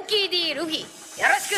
キー D ルフィよろしく。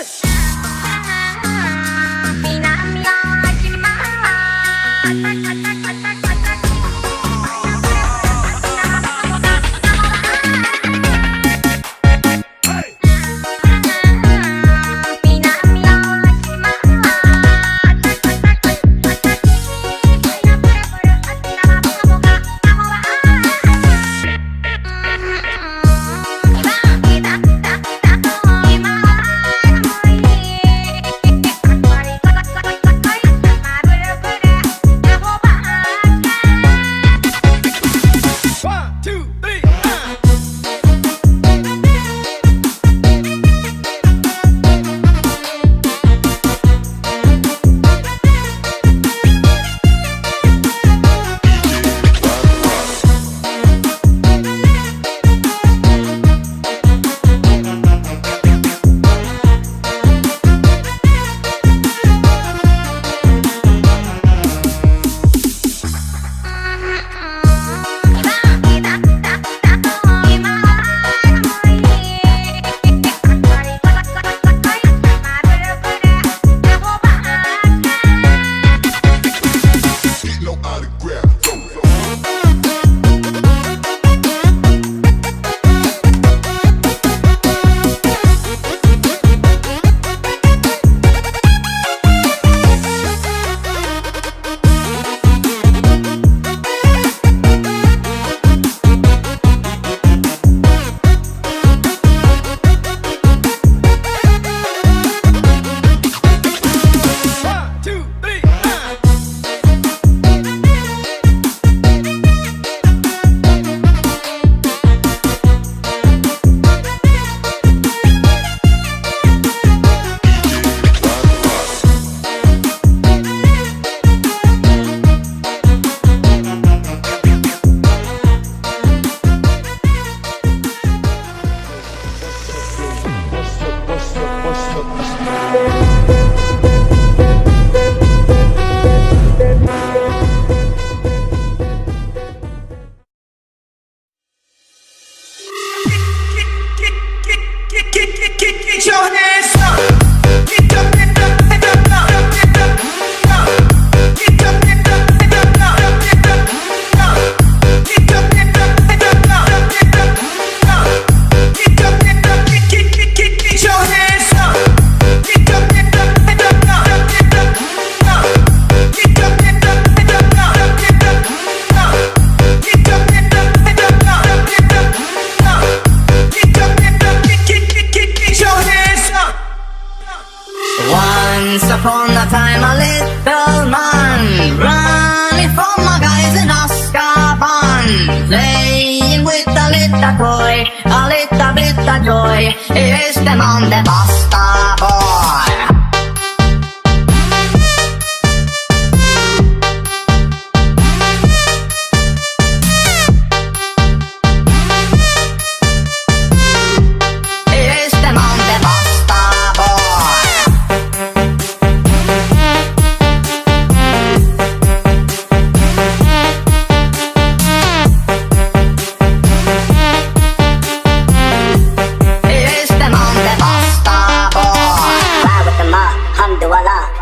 Once upon a time a little man running from a guys in Azkaban, playing with a little toy, a little bit of joy. Is the man the basta boy?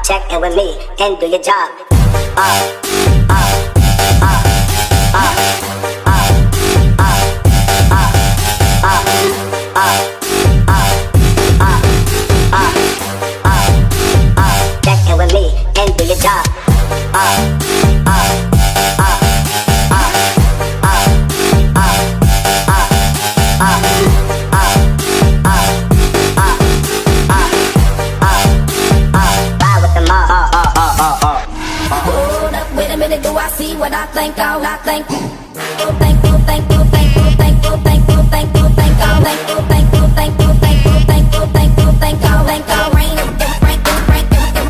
Check in with me and do your job. Check in with me and do your job. Do I see what I think? All I think. You think, you think, you think, you think, you think, you think, you think, all think, you think, you think, you think, you think, you think, you think, all think, all rain of the frank, frank,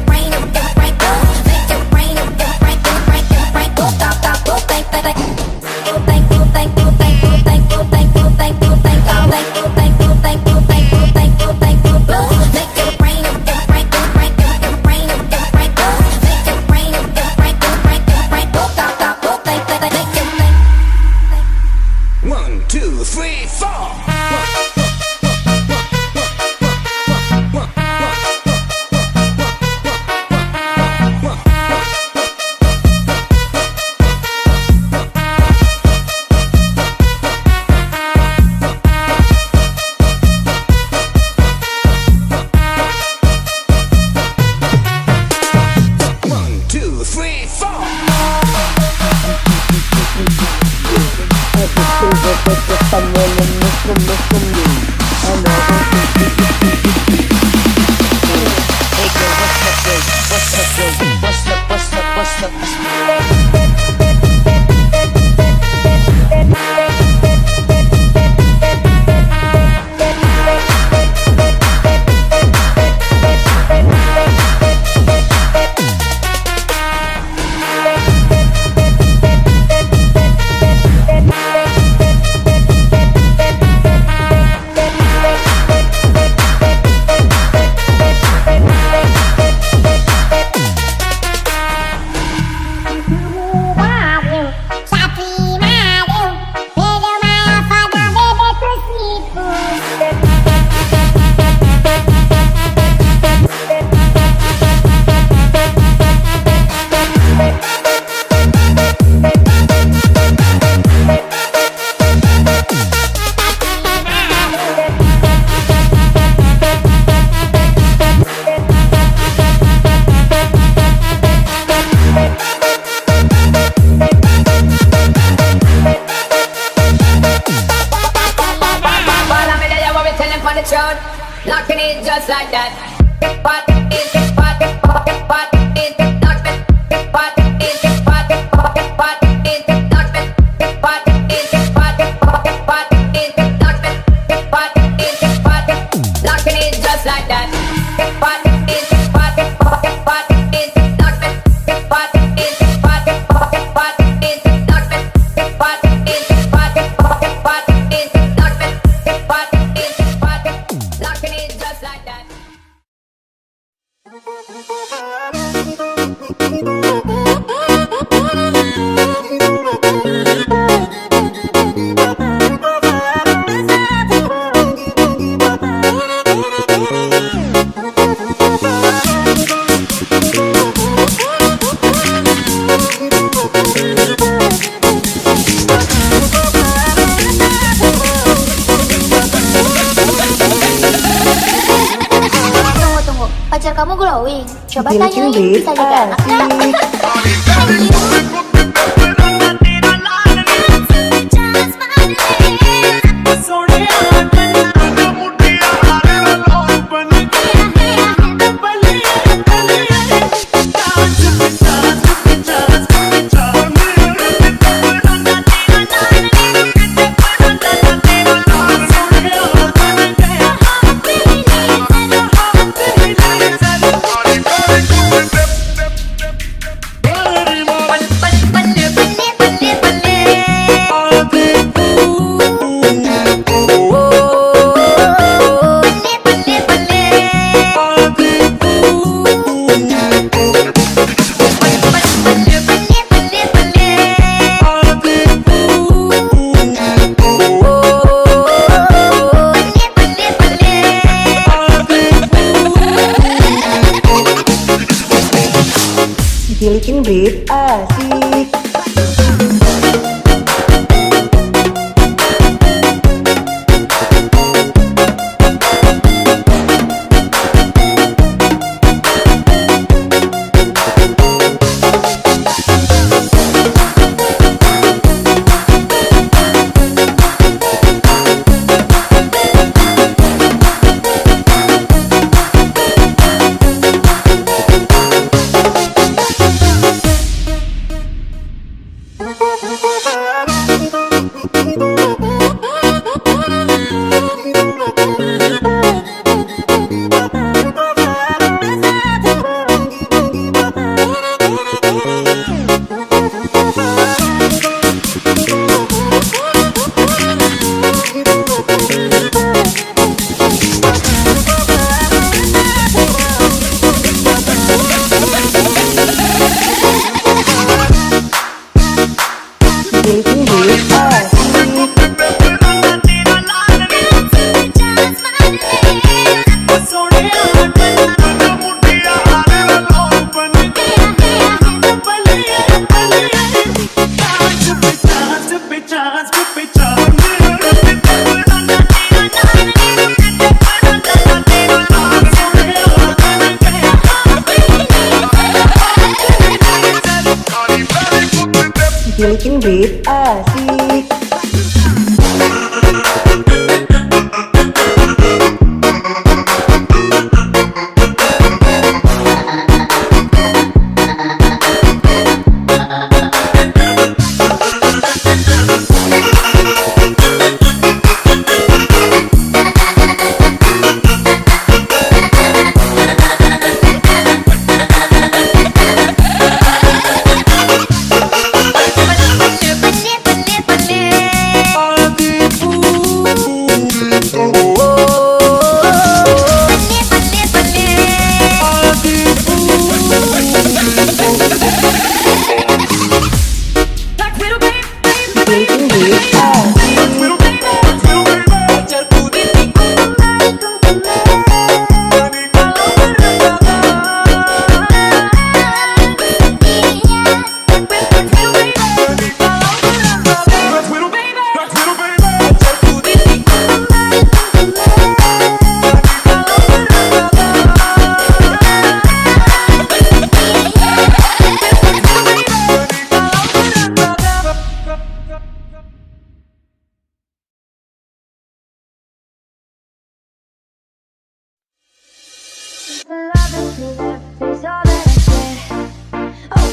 rain of the frank, make it rain of the frank, frank, go stop, stop, go think, think, you think, you think, you think, you think, you think, you think, you think, all think, you think, you think, you think, you think, you think, you make it rain of the frank, rain of the frank, make it rain of the frank, go stop, stop, go think, make it think. 1, 2, 3, 4. Locking it just like that. Pacar kamu glowing. Coba tanyain bisa jadi anaknya. Dilikin Brit, asik. Dilikin Brit, asik.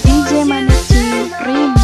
DJ Manusi Remix.